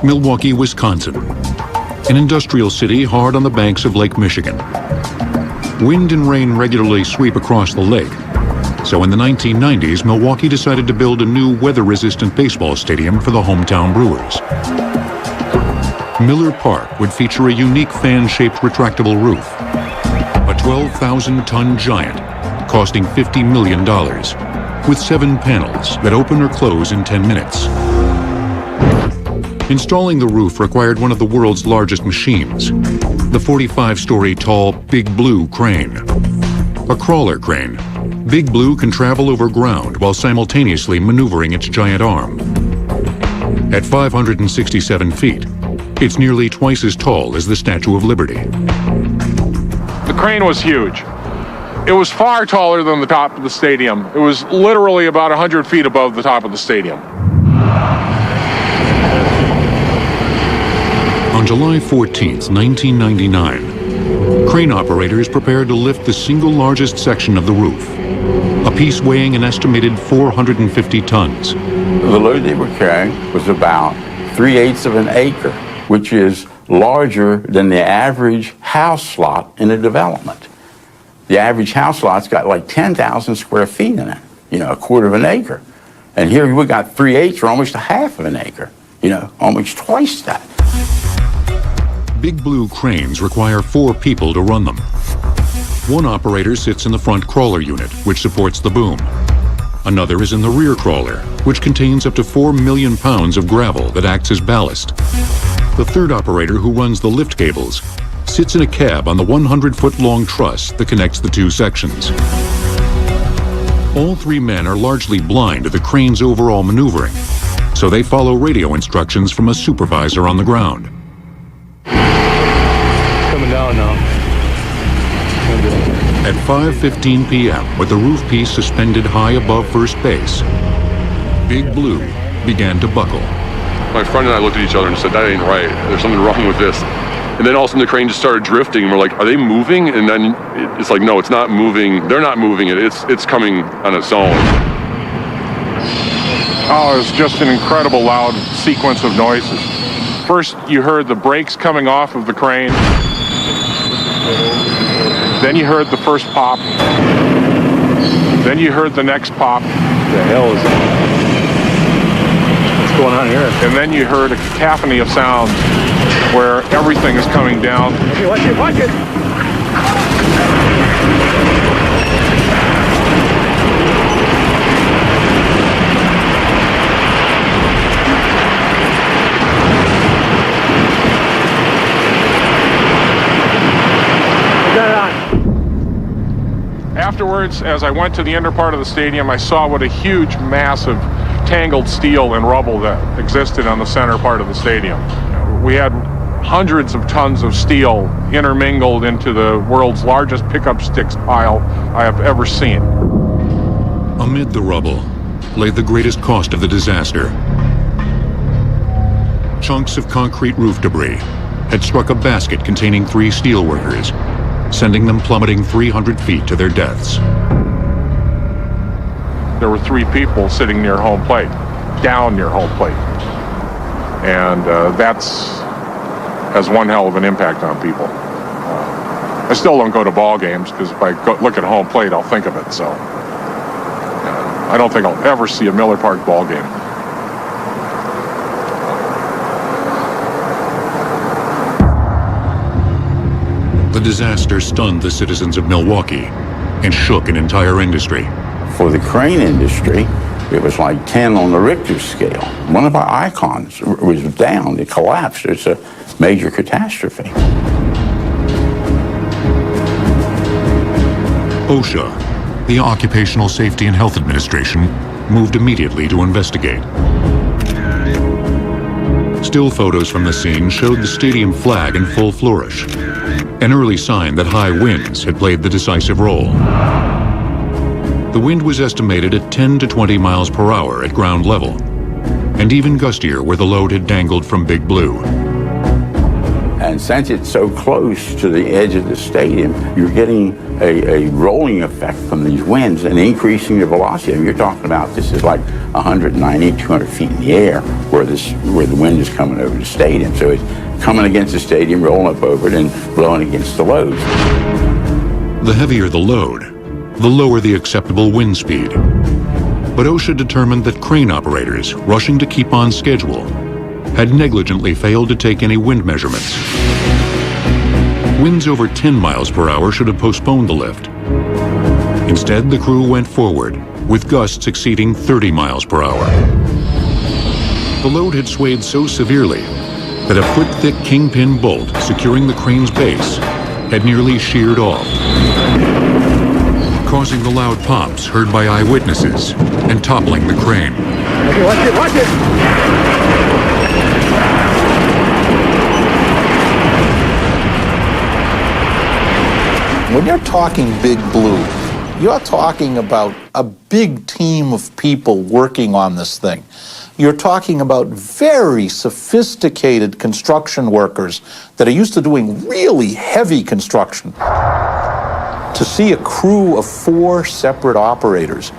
Milwaukee, Wisconsin, an industrial city hard on the banks of Lake Michigan. Wind and rain regularly sweep across the lake, so in the 1990s, Milwaukee decided to build a new weather-resistant baseball stadium for the hometown Brewers. Miller Park would feature a unique fan-shaped retractable roof, a 12,000-ton giant costing $50 million, with 7 panels that open or close in 10 minutes. Installing the roof required one of the world's largest machines, the 45-story tall Big Blue crane. A crawler crane, Big Blue can travel over ground while simultaneously maneuvering its giant arm. At 567 feet, it's nearly twice as tall as the Statue of Liberty. The crane was huge. It was far taller than the top of the stadium. It was literally about 100 feet above the top of the stadium. On July 14th, 1999, crane operators prepared to lift the single largest section of the roof, a piece weighing an estimated 450 tons. The load they were carrying was about 3/8 of an acre, which is larger than the average house lot in a development. The average house lot's got like 10,000 square feet in it, a quarter of an acre. And here we got 3/8 or almost a half of an acre, almost twice that. Big Blue cranes require 4 people to run them. One operator sits in the front crawler unit, which supports the boom. Another is in the rear crawler, which contains up to 4 million pounds of gravel that acts as ballast. The third operator, who runs the lift cables, sits in a cab on the 100-foot-long truss that connects the 2 sections. All 3 men are largely blind to the crane's overall maneuvering, so they follow radio instructions from a supervisor on the ground. Coming down now. At 5:15 p.m., with the roof piece suspended high above first base, Big Blue began to buckle. My friend and I looked at each other and said, that ain't right. There's something wrong with this. And then all of a sudden the crane just started drifting, and we're like, are they moving? And then it's like, no, it's not moving. They're not moving it. It's coming on its own. Oh, it was just an incredible loud sequence of noises. First, you heard the brakes coming off of the crane. Then you heard the first pop. Then you heard the next pop. What the hell is that? What's going on here? And then you heard a cacophony of sounds where everything is coming down. Okay, watch it, watch it! Afterwards, as I went to the inner part of the stadium, I saw what a huge mass of tangled steel and rubble that existed on the center part of the stadium. We had hundreds of tons of steel intermingled into the world's largest pickup sticks pile I have ever seen. Amid the rubble lay the greatest cost of the disaster. Chunks of concrete roof debris had struck a basket containing 3 steelworkers, sending them plummeting 300 feet to their deaths. There were 3 people sitting near home plate, down near home plate. And that's has one hell of an impact on people. I still don't go to ball games because if I look at home plate, I'll think of it. So I don't think I'll ever see a Miller Park ball game. The disaster stunned the citizens of Milwaukee and shook an entire industry. For the crane industry, it was like 10 on the Richter scale. One of our icons was down, it collapsed. It's a major catastrophe. OSHA, the Occupational Safety and Health Administration, moved immediately to investigate. Still photos from the scene showed the stadium flag in full flourish, an early sign that high winds had played the decisive role. The wind was estimated at 10 to 20 miles per hour at ground level, and even gustier where the load had dangled from Big Blue. And since it's so close to the edge of the stadium, you're getting a rolling effect from these winds and increasing the velocity. I mean, you're talking about this is like 190, 200 feet in the air where the wind is coming over the stadium. So it's coming against the stadium, rolling up over it, and blowing against the loads. The heavier the load, the lower the acceptable wind speed. But OSHA determined that crane operators, rushing to keep on schedule, had negligently failed to take any wind measurements. Winds over 10 miles per hour should have postponed the lift. Instead, the crew went forward, with gusts exceeding 30 miles per hour. The load had swayed so severely that a foot-thick kingpin bolt securing the crane's base had nearly sheared off, causing the loud pops heard by eyewitnesses and toppling the crane. Okay, watch it, watch it! When you're talking Big Blue, you're talking about a big team of people working on this thing. You're talking about very sophisticated construction workers that are used to doing really heavy construction. To see a crew of 4 separate operators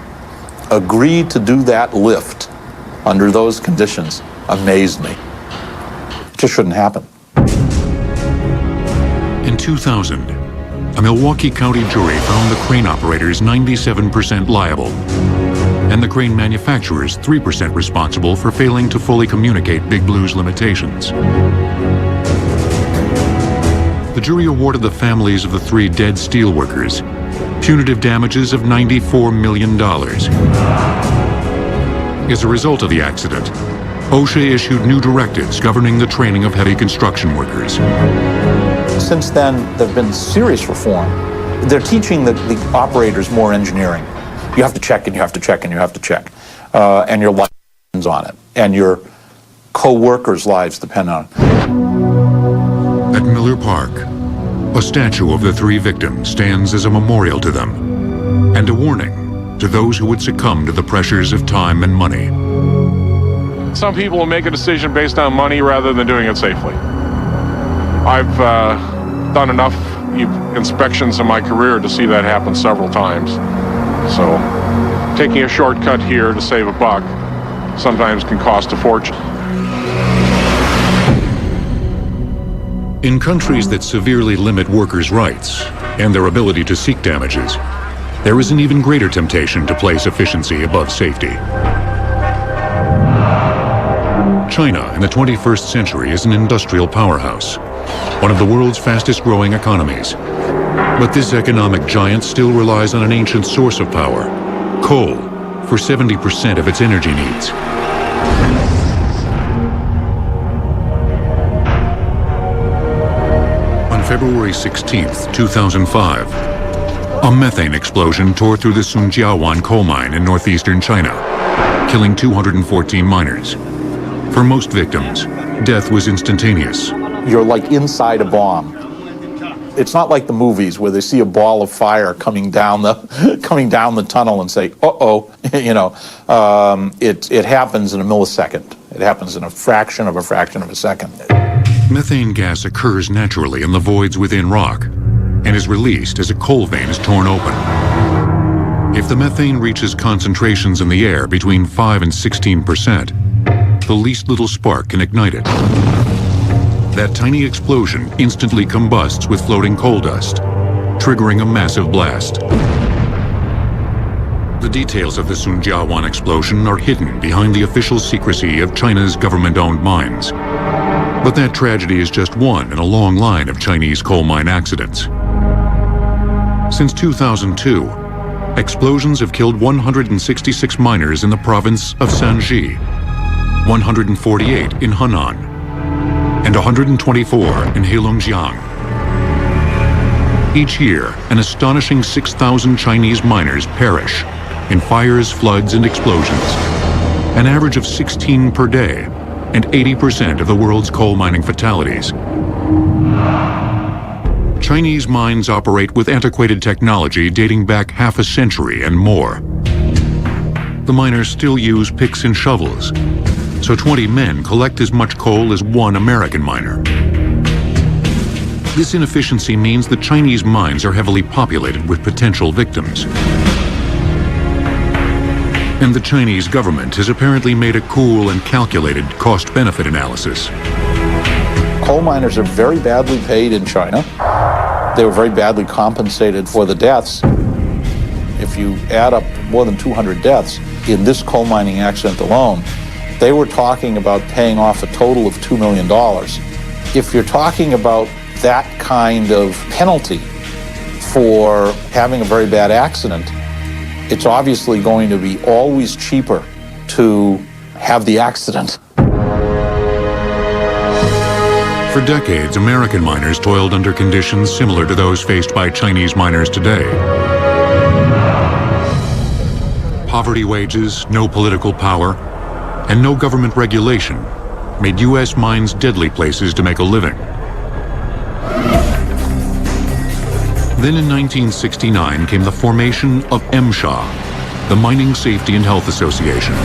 agree to do that lift under those conditions amazed me. It just shouldn't happen. In 2000, a Milwaukee County jury found the crane operators 97% liable, and the crane manufacturers 3% responsible for failing to fully communicate Big Blue's limitations. The jury awarded the families of the 3 dead steelworkers punitive damages of $94 million. As a result of the accident, OSHA issued new directives governing the training of heavy construction workers. Since then, there have been serious reform. They're teaching the operators more engineering. You have to check and you have to check and you have to check. And your life depends on it. And your co-workers' lives depend on it. At Miller Park, a statue of the 3 victims stands as a memorial to them and a warning to those who would succumb to the pressures of time and money. Some people will make a decision based on money rather than doing it safely. I've done enough inspections in my career to see that happen several times. So taking a shortcut here to save a buck sometimes can cost a fortune. In countries that severely limit workers' rights and their ability to seek damages, there is an even greater temptation to place efficiency above safety. China in the 21st century is an industrial powerhouse, one of the world's fastest growing economies. But this economic giant still relies on an ancient source of power, coal, for 70% of its energy needs. On February 16, 2005, a methane explosion tore through the Sunjiawan coal mine in northeastern China, killing 214 miners. For most victims, death was instantaneous. You're like inside a bomb. It's not like the movies where they see a ball of fire coming down the tunnel and say, "Uh-oh," It happens in a millisecond. It happens in a fraction of a second. Methane gas occurs naturally in the voids within rock and is released as a coal vein is torn open. If the methane reaches concentrations in the air between 5 and 16%, the least little spark can ignite it. That tiny explosion instantly combusts with floating coal dust, triggering a massive blast. The details of the Sunjiawan explosion are hidden behind the official secrecy of China's government-owned mines. But that tragedy is just one in a long line of Chinese coal mine accidents. Since 2002, explosions have killed 166 miners in the province of Shanxi, 148 in Henan, and 124 in Heilongjiang. Each year, an astonishing 6,000 Chinese miners perish in fires, floods, and explosions, an average of 16 per day, and 80% of the world's coal mining fatalities. Chinese mines operate with antiquated technology dating back half a century and more. The miners still use picks and shovels, so 20 men collect as much coal as one American miner. This inefficiency means the Chinese mines are heavily populated with potential victims. And the Chinese government has apparently made a cool and calculated cost-benefit analysis. Coal miners are very badly paid in China. They were very badly compensated for the deaths. If you add up more than 200 deaths in this coal mining accident alone, they were talking about paying off a total of $2 million. If you're talking about that kind of penalty for having a very bad accident, it's obviously going to be always cheaper to have the accident. For decades, American miners toiled under conditions similar to those faced by Chinese miners today. Poverty wages, no political power, and no government regulation made U.S. mines deadly places to make a living. Then in 1969 came the formation of MSHA, the Mining Safety and Health Association.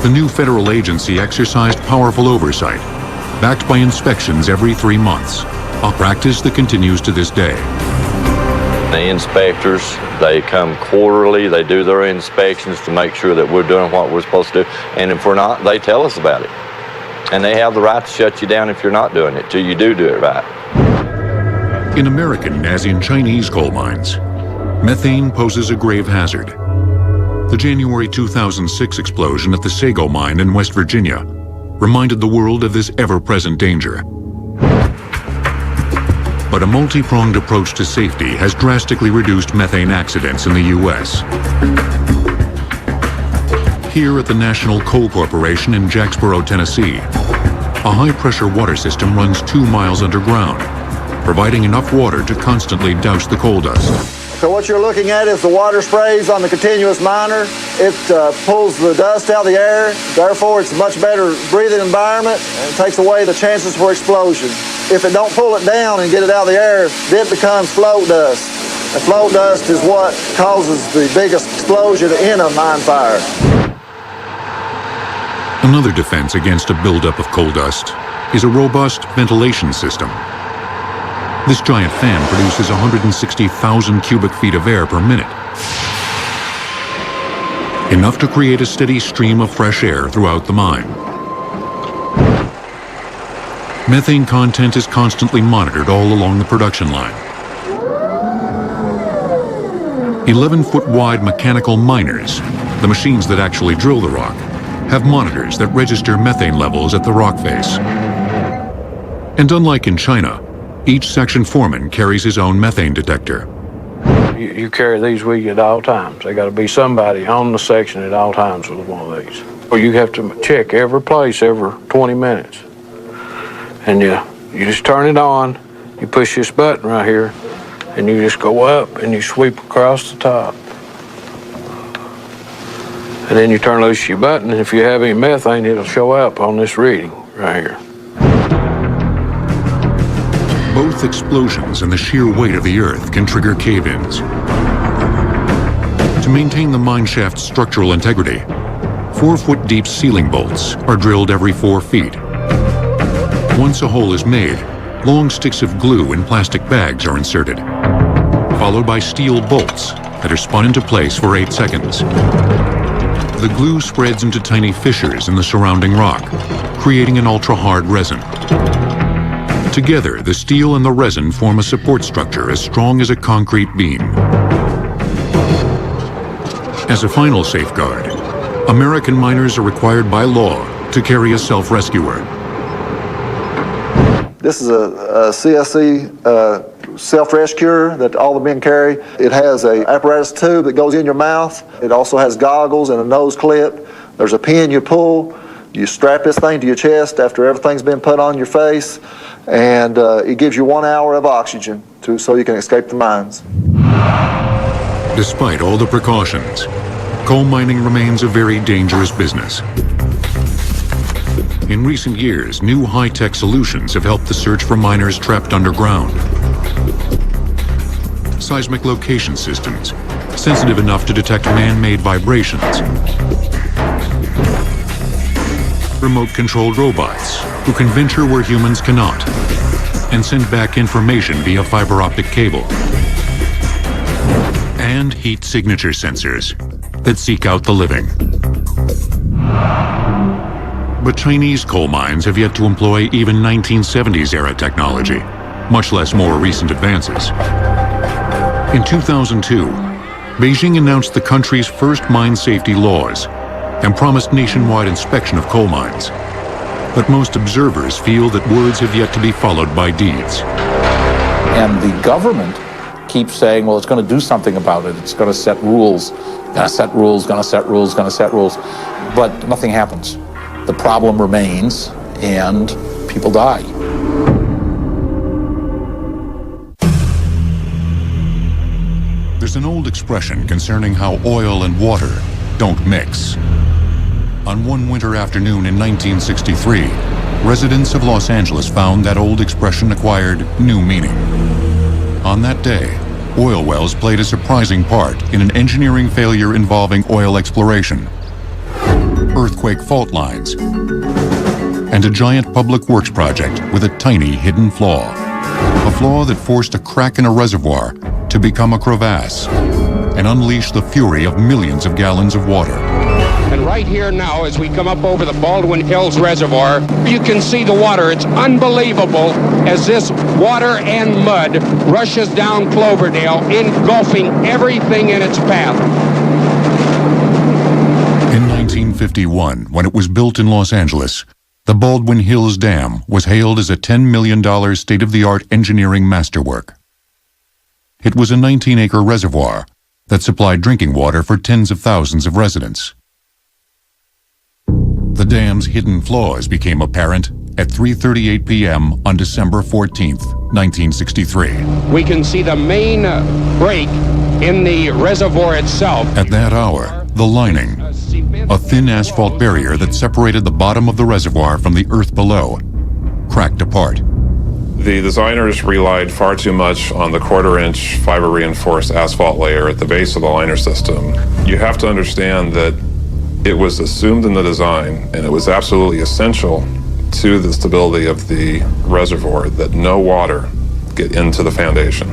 The new federal agency exercised powerful oversight, backed by inspections every 3 months, a practice that continues to this day. The inspectors, they come quarterly, they do their inspections to make sure that we're doing what we're supposed to do, and if we're not, they tell us about it. And they have the right to shut you down if you're not doing it, till you do it right. In American, as in Chinese coal mines, methane poses a grave hazard. The January 2006 explosion at the Sago mine in West Virginia reminded the world of this ever-present danger. But a multi-pronged approach to safety has drastically reduced methane accidents in the U.S. Here at the National Coal Corporation in Jacksboro, Tennessee, a high-pressure water system runs 2 miles underground, providing enough water to constantly douse the coal dust. So what you're looking at is the water sprays on the continuous miner. It pulls the dust out of the air. Therefore, it's a much better breathing environment and takes away the chances for explosion. If it don't pull it down and get it out of the air, then it becomes float dust. And float dust is what causes the biggest explosion in a mine fire. Another defense against a buildup of coal dust is a robust ventilation system. This giant fan produces 160,000 cubic feet of air per minute, enough to create a steady stream of fresh air throughout the mine. Methane content is constantly monitored all along the production line. 11-foot wide mechanical miners, the machines that actually drill the rock, have monitors that register methane levels at the rock face. And unlike in China, each section foreman carries his own methane detector. You carry these with you at all times. They got to be somebody on the section at all times with one of these. Or you have to check every place every 20 minutes. And you just turn it on, you push this button right here, and you just go up and you sweep across the top. And then you turn loose your button, and if you have any methane, it'll show up on this reading right here. Both explosions and the sheer weight of the earth can trigger cave-ins. To maintain the mine shaft's structural integrity, 4-foot deep sealing bolts are drilled every 4 feet. Once a hole is made, long sticks of glue in plastic bags are inserted, followed by steel bolts that are spun into place for 8 seconds. The glue spreads into tiny fissures in the surrounding rock, creating an ultra-hard resin. Together, the steel and the resin form a support structure as strong as a concrete beam. As a final safeguard, American miners are required by law to carry a self-rescuer. This is a CSC self-rescuer that all the men carry. It has an apparatus tube that goes in your mouth. It also has goggles and a nose clip. There's a pin you pull. You strap this thing to your chest after everything's been put on your face, and it gives you 1 hour of oxygen so you can escape the mines. Despite all the precautions, coal mining remains a very dangerous business. In recent years, new high-tech solutions have helped the search for miners trapped underground. Seismic location systems, sensitive enough to detect man-made vibrations. Remote-controlled robots who can venture where humans cannot. and send back information via fiber optic cable. And heat signature sensors that seek out the living. But Chinese coal mines have yet to employ even 1970s-era technology, much less more recent advances. In 2002, Beijing announced the country's first mine safety laws and promised nationwide inspection of coal mines. But most observers feel that words have yet to be followed by deeds. And the government keeps saying, well, it's going to do something about it. It's going to set rules, going to set rules, going to set rules, going to set rules. But nothing happens. The problem remains, and people die. There's an old expression concerning how oil and water don't mix. On one winter afternoon in 1963, residents of Los Angeles found that old expression acquired new meaning. On that day, oil wells played a surprising part in an engineering failure involving oil exploration, earthquake fault lines, and a giant public works project with a tiny hidden flaw. A flaw that forced a crack in a reservoir to become a crevasse and unleash the fury of millions of gallons of water. And right here now, as we come up over the Baldwin Hills Reservoir, you can see the water. It's unbelievable as this water and mud rushes down Cloverdale, engulfing everything in its path. In 1951, when it was built in Los Angeles, the Baldwin Hills Dam was hailed as a $10 million state-of-the-art engineering masterwork. It was a 19-acre reservoir that supplied drinking water for tens of thousands of residents. The dam's hidden flaws became apparent at 3:38 p.m. on December 14th, 1963. We can see the main break in the reservoir itself. At that hour, the lining, a thin asphalt barrier that separated the bottom of the reservoir from the earth below, cracked apart. The designers relied far too much on the quarter-inch fiber-reinforced asphalt layer at the base of the liner system. You have to understand that it was assumed in the design, and it was absolutely essential to the stability of the reservoir that no water get into the foundation.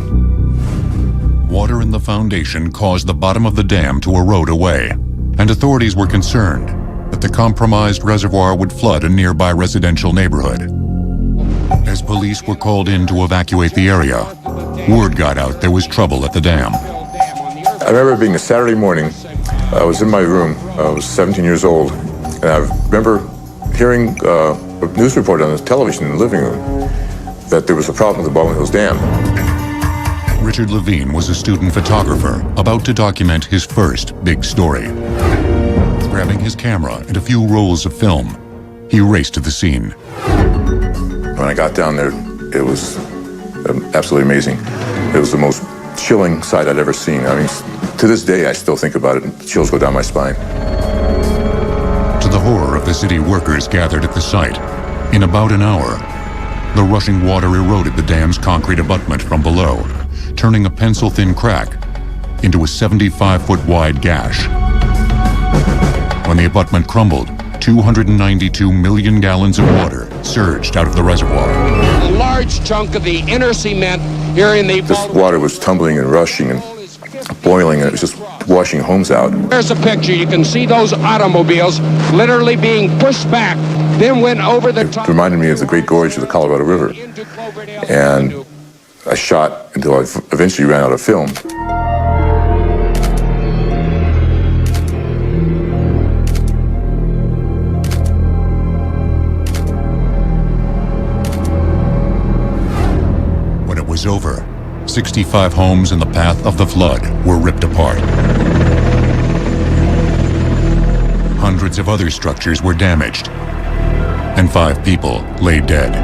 Water in the foundation caused the bottom of the dam to erode away, and authorities were concerned that the compromised reservoir would flood a nearby residential neighborhood. As police were called in to evacuate the area, word got out there was trouble at the dam. I remember it being a Saturday morning. I was in my room. I was 17 years old, and I remember hearing a news report on the television in the living room that there was a problem with the Baldwin Hills Dam. Richard Levine was a student photographer about to document his first big story. Grabbing his camera and a few rolls of film, he raced to the scene. When I got down there, it was absolutely amazing. It was the most chilling sight I'd ever seen. I mean, to this day, I still think about it, and chills go down my spine. To the horror of the city workers gathered at the site, in about an hour, the rushing water eroded the dam's concrete abutment from below, turning a pencil-thin crack into a 75-foot wide gash. When the abutment crumbled, 292 million gallons of water surged out of the reservoir. A large chunk of the inner cement here in the... This water was tumbling and rushing and boiling, and it was just washing homes out. There's a picture. You can see those automobiles literally being pushed back, then went over the top. It reminded me of the Great Gorge of the Colorado River. And I shot until I eventually ran out of film. When it was over, 65 homes in the path of the flood were ripped apart. Hundreds of other structures were damaged, and 5 people lay dead.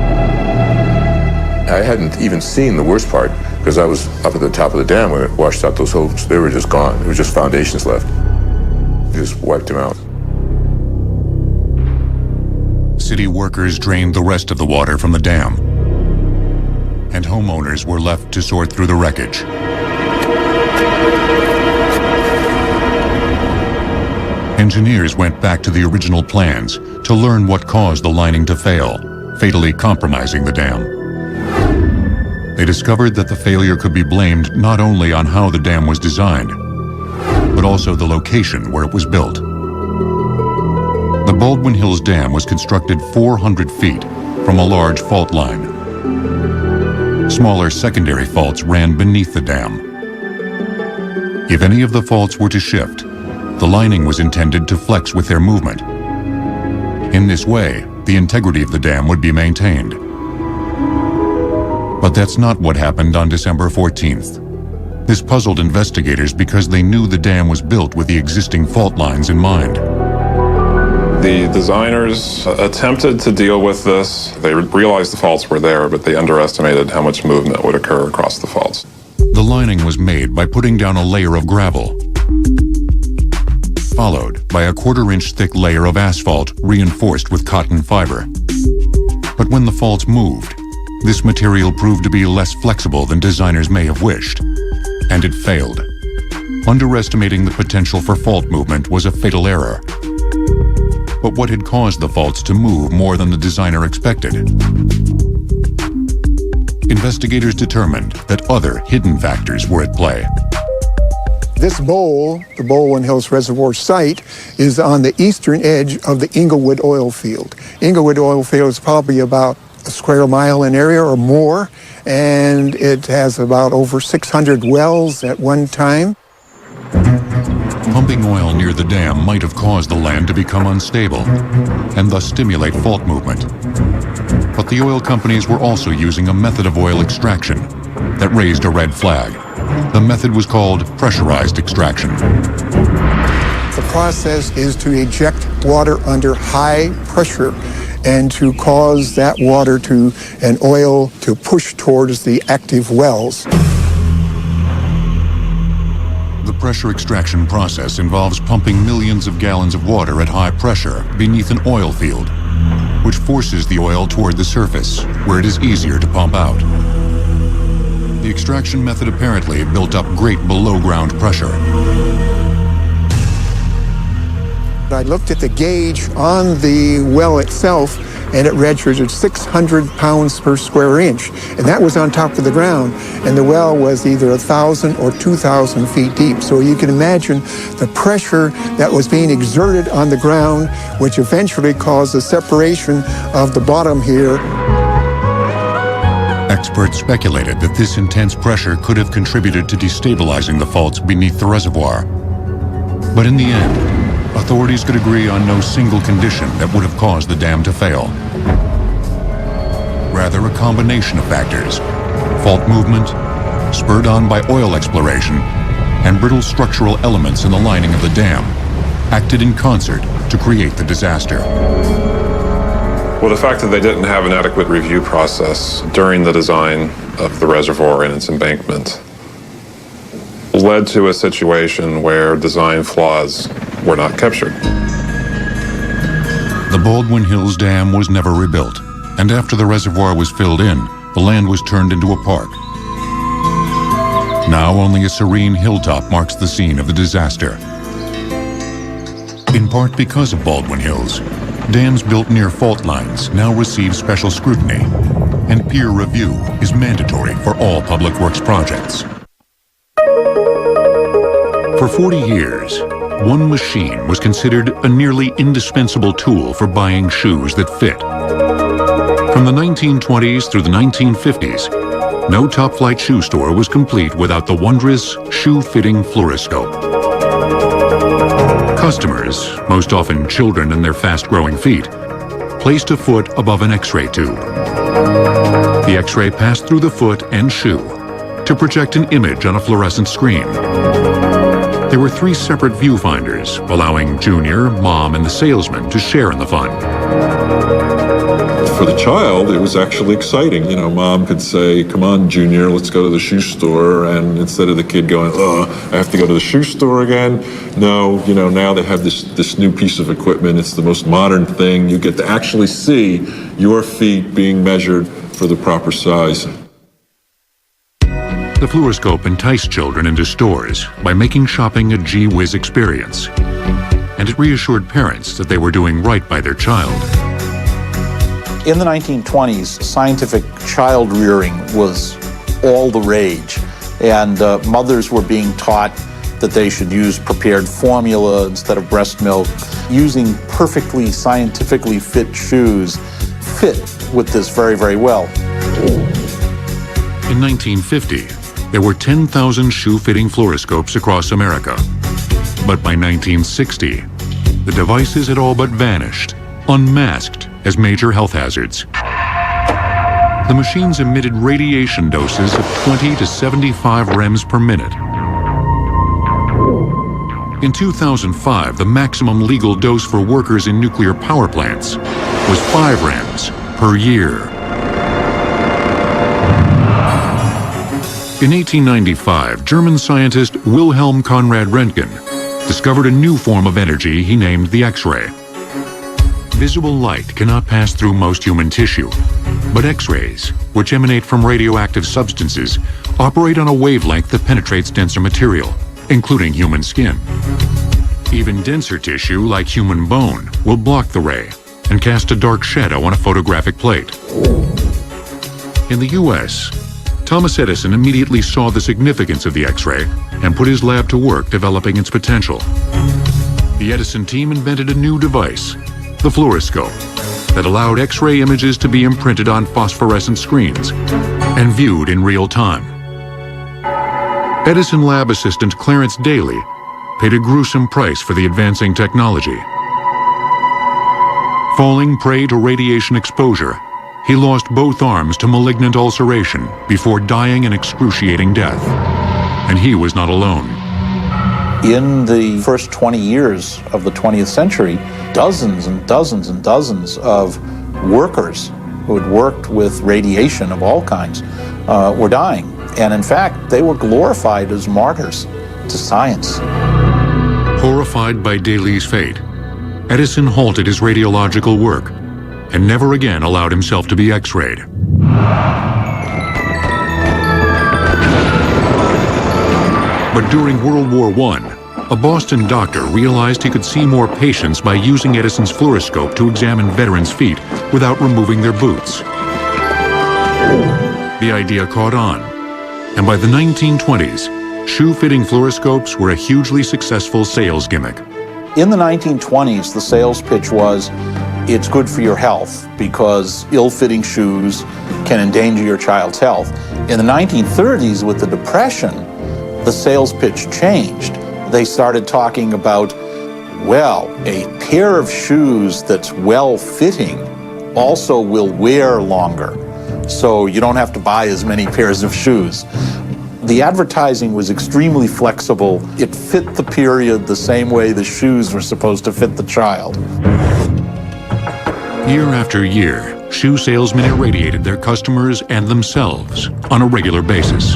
I hadn't even seen the worst part because I was up at the top of the dam when it washed out those homes. They were just gone. There were just foundations left. It just wiped them out. City workers drained the rest of the water from the dam, and homeowners were left to sort through the wreckage. Engineers went back to the original plans to learn what caused the lining to fail, fatally compromising the dam. they discovered that the failure could be blamed not only on how the dam was designed, but also the location where it was built. The Baldwin Hills Dam was constructed 400 feet from a large fault line. Smaller secondary faults ran beneath the dam. If any of the faults were to shift, the lining was intended to flex with their movement. In this way, the integrity of the dam would be maintained. But that's not what happened on December 14th. This puzzled investigators because they knew the dam was built with the existing fault lines in mind. The designers attempted to deal with this. They realized the faults were there, but they underestimated how much movement would occur across the faults. The lining was made by putting down a layer of gravel, followed by a 1/4-inch thick layer of asphalt reinforced with cotton fiber. But when the faults moved, this material proved to be less flexible than designers may have wished, and it failed. Underestimating the potential for fault movement was a fatal error. But what had caused the faults to move more than the designer expected? Investigators determined that other hidden factors were at play. This bowl, the Baldwin Hills Reservoir site, is on the eastern edge of the Inglewood oil field. Inglewood oil field is probably about a square mile in area or more, and it has about over 600 wells at one time. Pumping oil near the dam might have caused the land to become unstable and thus stimulate fault movement. But the oil companies were also using a method of oil extraction that raised a red flag. The method was called pressurized extraction. The process is to eject water under high pressure and to cause that water and oil to push towards the active wells. The pressure extraction process involves pumping millions of gallons of water at high pressure beneath an oil field, which forces the oil toward the surface, where it is easier to pump out. The extraction method apparently built up great below-ground pressure. I looked at the gauge on the well itself, and it registered 600 pounds per square inch, and that was on top of the ground, and the well was either 1,000 or 2,000 feet deep. So you can imagine the pressure that was being exerted on the ground, which eventually caused the separation of the bottom here. Experts speculated that this intense pressure could have contributed to destabilizing the faults beneath the reservoir. But in the end, authorities could agree on no single condition that would have caused the dam to fail. Rather, a combination of factors: fault movement, spurred on by oil exploration, and brittle structural elements in the lining of the dam, acted in concert to create the disaster. Well, the fact that they didn't have an adequate review process during the design of the reservoir and its embankment led to a situation where design flaws were not captured. The Baldwin Hills Dam was never rebuilt, and after the reservoir was filled in, the land was turned into a park. Now only a serene hilltop marks the scene of the disaster. In part because of Baldwin Hills, dams built near fault lines now receive special scrutiny, and peer review is mandatory for all public works projects. For 40 years, one machine was considered a nearly indispensable tool for buying shoes that fit. From the 1920s through the 1950s, no top-flight shoe store was complete without the wondrous shoe-fitting fluoroscope. Customers, most often children and their fast-growing feet, placed a foot above an X-ray tube. The X-ray passed through the foot and shoe to project an image on a fluorescent screen. There were 3 separate viewfinders, allowing Junior, Mom, and the salesman to share in the fun. For the child, it was actually exciting. You know, Mom could say, "Come on, Junior, let's go to the shoe store." And instead of the kid going, "Oh, I have to go to the shoe store again," no, you know, now they have this new piece of equipment. It's the most modern thing. You get to actually see your feet being measured for the proper size. The fluoroscope enticed children into stores by making shopping a gee-whiz experience, and it reassured parents that they were doing right by their child. In the 1920s, scientific child rearing was all the rage. And mothers were being taught that they should use prepared formula instead of breast milk. Using perfectly scientifically fit shoes fit with this very, very well. In 1950, there were 10,000 shoe-fitting fluoroscopes across America. But by 1960, the devices had all but vanished, unmasked as major health hazards. The machines emitted radiation doses of 20 to 75 rems per minute. In 2005, the maximum legal dose for workers in nuclear power plants was 5 rems per year. In 1895, German scientist Wilhelm Conrad Röntgen discovered a new form of energy he named the X-ray. Visible light cannot pass through most human tissue, but X-rays, which emanate from radioactive substances, operate on a wavelength that penetrates denser material, including human skin. Even denser tissue, like human bone, will block the ray and cast a dark shadow on a photographic plate. In the US, Thomas Edison immediately saw the significance of the X-ray and put his lab to work developing its potential. The Edison team invented a new device, the fluoroscope, that allowed X-ray images to be imprinted on phosphorescent screens and viewed in real time. Edison lab assistant Clarence Daly paid a gruesome price for the advancing technology. Falling prey to radiation exposure, he lost both arms to malignant ulceration before dying an excruciating death. And he was not alone. In the first 20 years of the 20th century, dozens and dozens and dozens of workers who had worked with radiation of all kinds were dying. And in fact, they were glorified as martyrs to science. Horrified by Daly's fate, Edison halted his radiological work and never again allowed himself to be X-rayed. But during World War I, a Boston doctor realized he could see more patients by using Edison's fluoroscope to examine veterans' feet without removing their boots. The idea caught on, and by the 1920s, shoe-fitting fluoroscopes were a hugely successful sales gimmick. In the 1920s, the sales pitch was, it's good for your health because ill-fitting shoes can endanger your child's health. In the 1930s, with the Depression, the sales pitch changed. They started talking about, well, a pair of shoes that's well-fitting also will wear longer, so you don't have to buy as many pairs of shoes. The advertising was extremely flexible. It fit the period the same way the shoes were supposed to fit the child. Year after year, shoe salesmen irradiated their customers and themselves on a regular basis.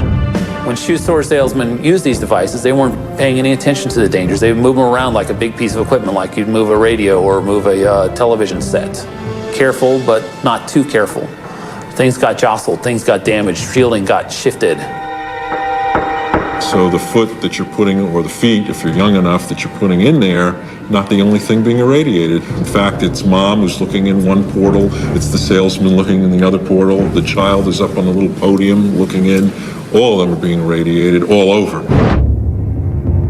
When shoe store salesmen used these devices, they weren't paying any attention to the dangers. They would move them around like a big piece of equipment, like you'd move a radio or move a television set. Careful, but not too careful. Things got jostled, things got damaged, shielding got shifted. So the foot that you're putting, or the feet, if you're young enough, that you're putting in there, not the only thing being irradiated. In fact, it's mom who's looking in one portal, it's the salesman looking in the other portal, the child is up on the little podium looking in. All of them are being irradiated all over.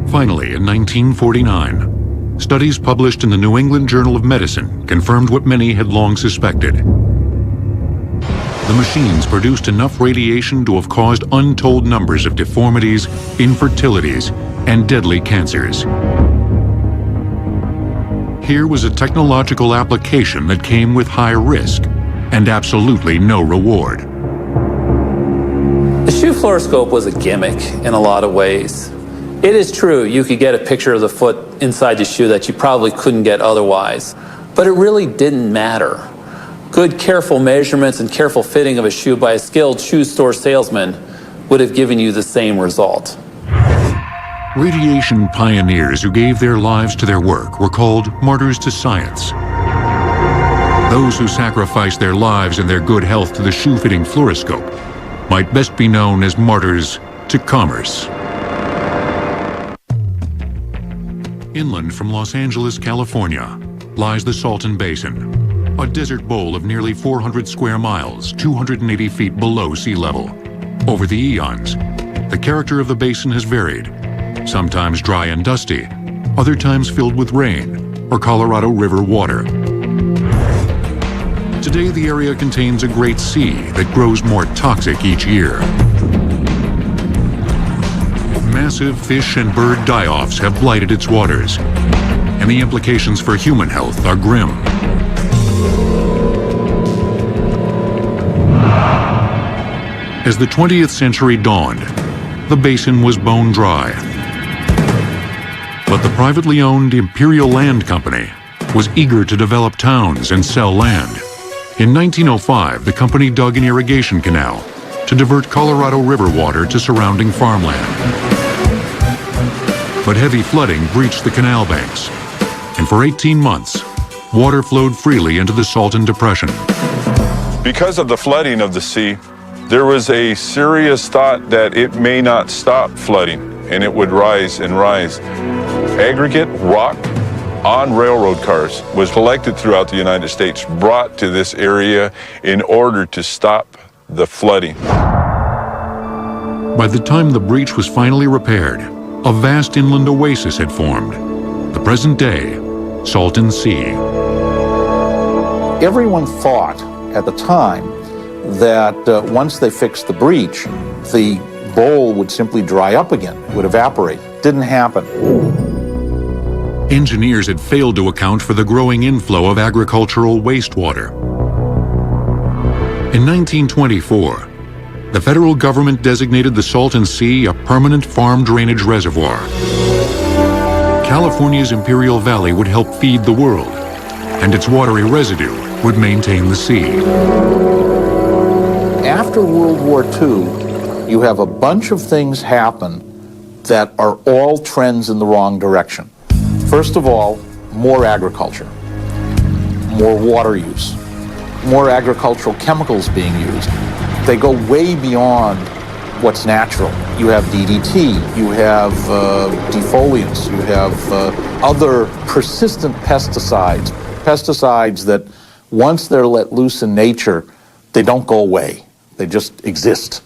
Finally, in 1949, studies published in the New England Journal of Medicine confirmed what many had long suspected. The machines produced enough radiation to have caused untold numbers of deformities, infertilities, and deadly cancers. Here was a technological application that came with high risk and absolutely no reward. The shoe fluoroscope was a gimmick in a lot of ways. It is true you could get a picture of the foot inside the shoe that you probably couldn't get otherwise, but it really didn't matter. Good, careful measurements and careful fitting of a shoe by a skilled shoe store salesman would have given you the same result. Radiation pioneers who gave their lives to their work were called martyrs to science. Those who sacrificed their lives and their good health to the shoe-fitting fluoroscope might best be known as martyrs to commerce. Inland from Los Angeles, California, lies the Salton Basin, a desert bowl of nearly 400 square miles, 280 feet below sea level. Over the eons, the character of the basin has varied, sometimes dry and dusty, other times filled with rain or Colorado River water. Today, the area contains a great sea that grows more toxic each year. Massive fish and bird die-offs have blighted its waters, and the implications for human health are grim. As the 20th century dawned, the basin was bone dry. But the privately owned Imperial Land Company was eager to develop towns and sell land. In 1905, the company dug an irrigation canal to divert Colorado River water to surrounding farmland. But heavy flooding breached the canal banks, and for 18 months, water flowed freely into the Salton Depression. Because of the flooding of the sea, there was a serious thought that it may not stop flooding, and it would rise and rise. Aggregate rock on railroad cars was collected throughout the United States, brought to this area in order to stop the flooding. By the time the breach was finally repaired, a vast inland oasis had formed, the present-day Salton Sea. Everyone thought at the time that once they fixed the breach, the bowl would simply dry up again, it would evaporate. Didn't happen. Engineers had failed to account for the growing inflow of agricultural wastewater. In 1924, the federal government designated the Salton Sea a permanent farm drainage reservoir. California's Imperial Valley would help feed the world, and its watery residue would maintain the sea. After World War II, you have a bunch of things happen that are all trends in the wrong direction. First of all, more agriculture, more water use, more agricultural chemicals being used. They go way beyond what's natural. You have DDT, you have defoliants, you have other persistent pesticides, pesticides that once they're let loose in nature, they don't go away. They just exist.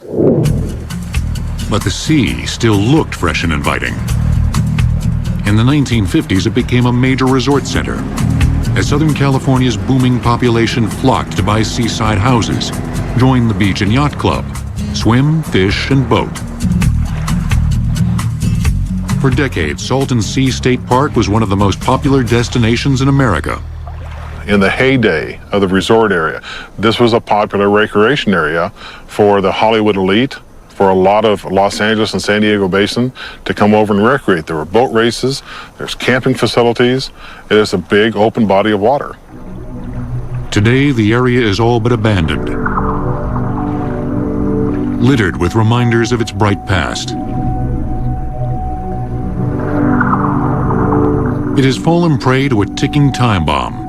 But the sea still looked fresh and inviting. In the 1950s, it became a major resort center, as Southern California's booming population flocked to buy seaside houses, join the beach and yacht club, swim, fish, and boat. For decades, Salton Sea State Park was one of the most popular destinations in America. In the heyday of the resort area, this was a popular recreation area for the Hollywood elite, for a lot of Los Angeles and San Diego basin to come over and recreate. There were boat races, there's camping facilities. It is a big open body of water. Today, the area is all but abandoned, littered with reminders of its bright past. It has fallen prey to a ticking time bomb,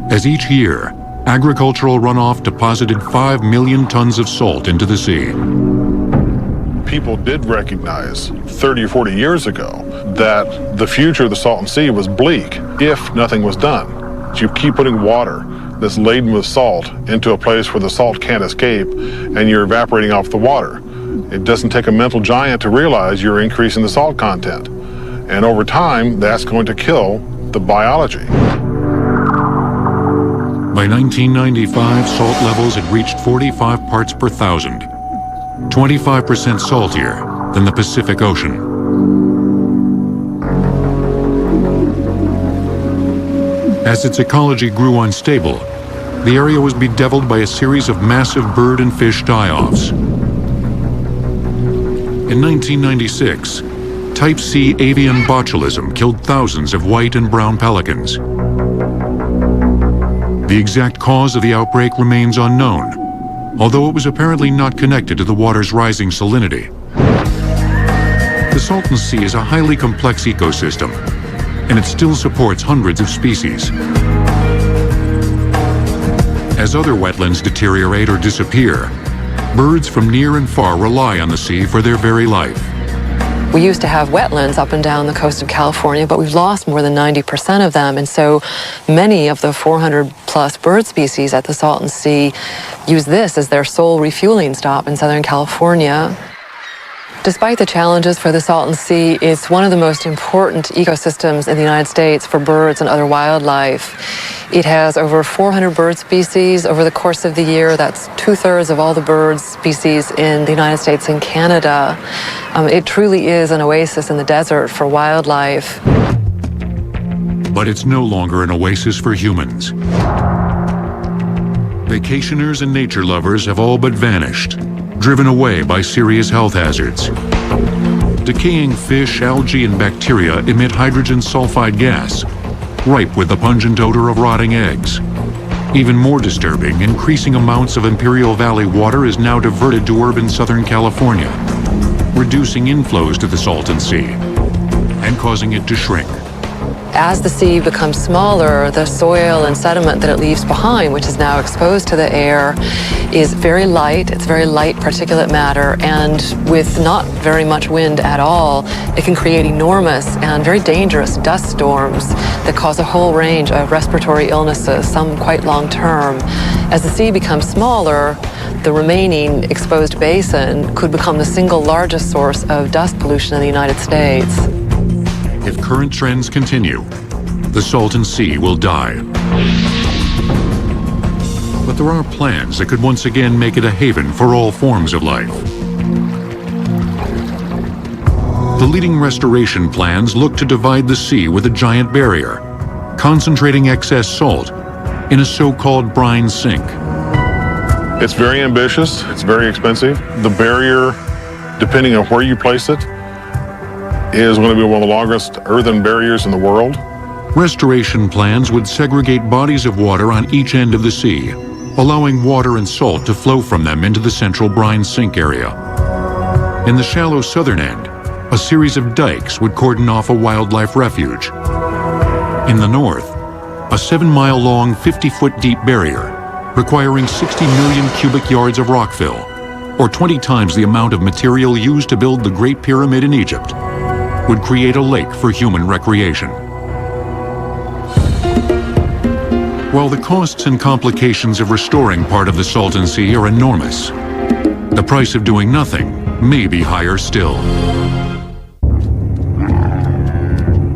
as each year, agricultural runoff deposited 5 million tons of salt into the sea. People did recognize 30 or 40 years ago that the future of the Salton Sea was bleak if nothing was done. You keep putting water that's laden with salt into a place where the salt can't escape and you're evaporating off the water. It doesn't take a mental giant to realize you're increasing the salt content. And over time, that's going to kill the biology. By 1995, salt levels had reached 45 parts per thousand, 25% saltier than the Pacific Ocean. As its ecology grew unstable, the area was bedeviled by a series of massive bird and fish die-offs. In 1996, Type C avian botulism killed thousands of white and brown pelicans. The exact cause of the outbreak remains unknown, although it was apparently not connected to the water's rising salinity. The Salton Sea is a highly complex ecosystem, and it still supports hundreds of species. As other wetlands deteriorate or disappear, birds from near and far rely on the sea for their very life. We used to have wetlands up and down the coast of California, but we've lost more than 90% of them. And so many of the 400 plus bird species at the Salton Sea use this as their sole refueling stop in Southern California. Despite the challenges for the Salton Sea, it's one of the most important ecosystems in the United States for birds and other wildlife. It has over 400 bird species over the course of the year. That's 2/3 of all the bird species in the United States and Canada. It truly is an oasis in the desert for wildlife. But it's no longer an oasis for humans. Vacationers and nature lovers have all but vanished, driven away by serious health hazards. Decaying fish, algae, and bacteria emit hydrogen sulfide gas, ripe with the pungent odor of rotting eggs. Even more disturbing, increasing amounts of Imperial Valley water is now diverted to urban Southern California, reducing inflows to the Salton Sea and causing it to shrink. As the sea becomes smaller, the soil and sediment that it leaves behind, which is now exposed to the air, is very light. It's very light particulate matter, and with not very much wind at all, it can create enormous and very dangerous dust storms that cause a whole range of respiratory illnesses, some quite long-term. As the sea becomes smaller, the remaining exposed basin could become the single largest source of dust pollution in the United States. If current trends continue, the Salton Sea will die. But there are plans that could once again make it a haven for all forms of life. The leading restoration plans look to divide the sea with a giant barrier, concentrating excess salt in a so-called brine sink. It's very ambitious. It's very expensive. The barrier, depending on where you place it, is going to be one of the longest earthen barriers in the world. Restoration plans would segregate bodies of water on each end of the sea, allowing water and salt to flow from them into the central brine sink area. In the shallow southern end, a series of dikes would cordon off a wildlife refuge. In the north, a 7-mile-long, 50-foot deep barrier requiring 60 million cubic yards of rockfill, or 20 times the amount of material used to build the Great Pyramid in Egypt, would create a lake for human recreation. While the costs and complications of restoring part of the Salton Sea are enormous, the price of doing nothing may be higher still.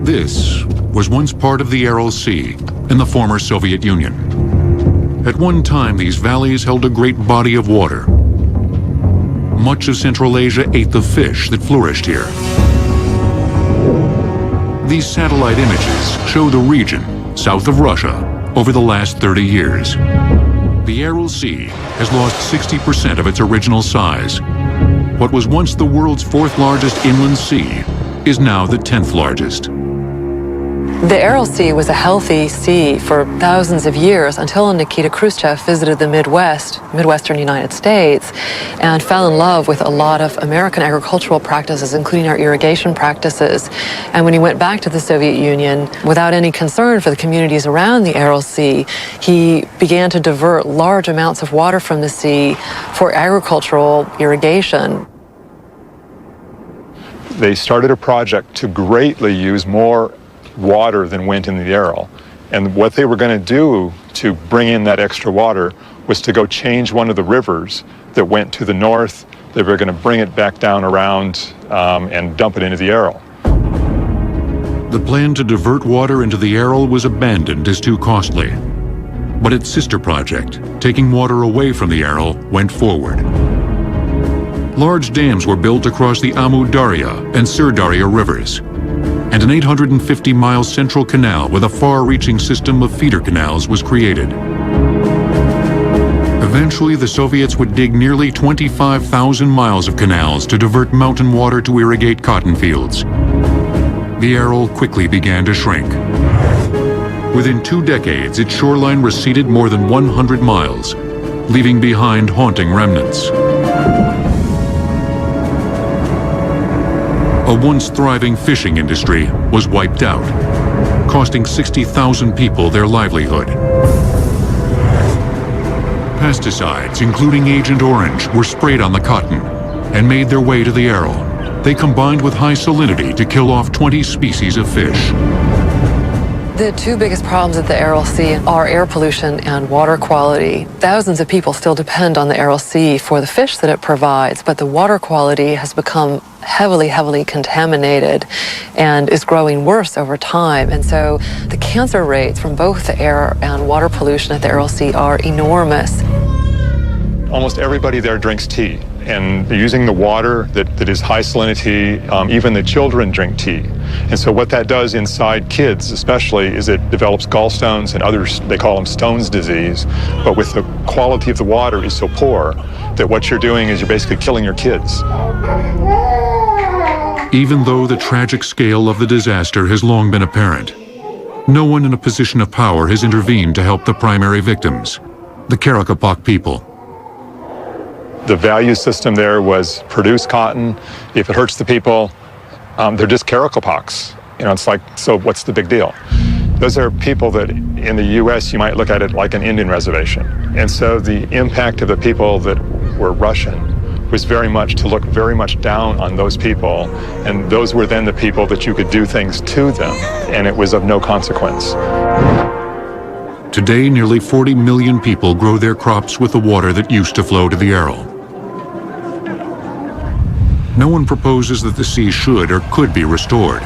This was once part of the Aral Sea in the former Soviet Union. At one time, these valleys held a great body of water. Much of Central Asia ate the fish that flourished here. These satellite images show the region south of Russia over the last 30 years. The Aral Sea has lost 60% of its original size. What was once the world's 4th largest inland sea is now the 10th largest. The Aral Sea was a healthy sea for thousands of years until Nikita Khrushchev visited the Midwestern United States, and fell in love with a lot of American agricultural practices, including our irrigation practices. And when he went back to the Soviet Union, without any concern for the communities around the Aral Sea, he began to divert large amounts of water from the sea for agricultural irrigation. They started a project to greatly use more water than went in the Aral. And what they were going to do to bring in that extra water was to go change one of the rivers that went to the north. They were going to bring it back down around and dump it into the Aral. The plan to divert water into the Aral was abandoned as too costly. But its sister project, taking water away from the Aral, went forward. Large dams were built across the Amu Darya and Sur Darya rivers, and an 850-mile central canal with a far-reaching system of feeder canals was created. Eventually, the Soviets would dig nearly 25,000 miles of canals to divert mountain water to irrigate cotton fields. The Aral quickly began to shrink. Within 2 decades, its shoreline receded more than 100 miles, leaving behind haunting remnants. A once thriving fishing industry was wiped out, costing 60,000 people their livelihood. Pesticides, including Agent Orange, were sprayed on the cotton, and made their way to the Aral. They combined with high salinity to kill off 20 species of fish. The two biggest problems at the Aral Sea are air pollution and water quality. Thousands of people still depend on the Aral Sea for the fish that it provides, but the water quality has become heavily contaminated and is growing worse over time. And so the cancer rates from both the air and water pollution at the Aral Sea are enormous. Almost everybody there drinks tea, and they're using the water that is high salinity. Even the children drink tea. And so what that does inside kids especially is it develops gallstones and others, they call them Stone's disease. But with the quality of the water is so poor that what you're doing is you're basically killing your kids. Even though the tragic scale of the disaster has long been apparent, no one in a position of power has intervened to help the primary victims, the Karakapak people. The value system there was produce cotton. If it hurts the people, they're just Karakapaks. You know, it's like, so what's the big deal? Those are people that in the U.S. you might look at it like an Indian reservation. And so the impact of the people that were Russian was very much to look very much down on those people. And those were then the people that you could do things to them. And it was of no consequence. Today, nearly 40 million people grow their crops with the water that used to flow to the Aral. No one proposes that the sea should or could be restored.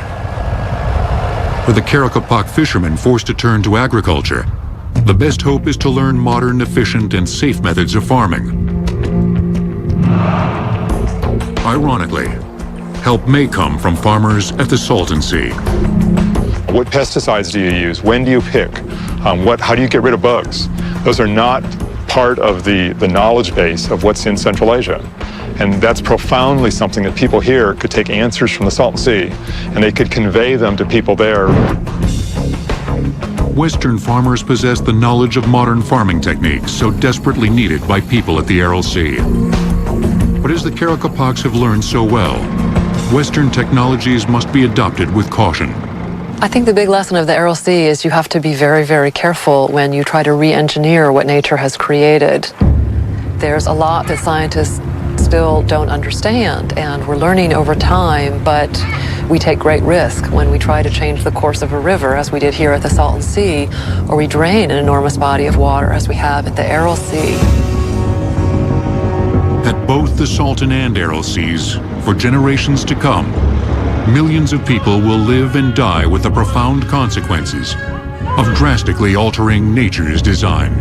For the Karakapak fishermen forced to turn to agriculture, the best hope is to learn modern, efficient, and safe methods of farming. Ironically, help may come from farmers at the Salton Sea. What pesticides do you use? When do you pick? How do you get rid of bugs? Those are not part of the knowledge base of what's in Central Asia. And that's profoundly something that people here could take answers from the Salton Sea, and they could convey them to people there. Western farmers possess the knowledge of modern farming techniques so desperately needed by people at the Aral Sea. But as the Karakapaks have learned so well, Western technologies must be adopted with caution. I think the big lesson of the Aral Sea is you have to be very careful when you try to re-engineer what nature has created. There's a lot that scientists still don't understand, and we're learning over time, but we take great risk when we try to change the course of a river, as we did here at the Salton Sea, or we drain an enormous body of water, as we have at the Aral Sea. At both the Salton and Aral Seas, for generations to come, millions of people will live and die with the profound consequences of drastically altering nature's design.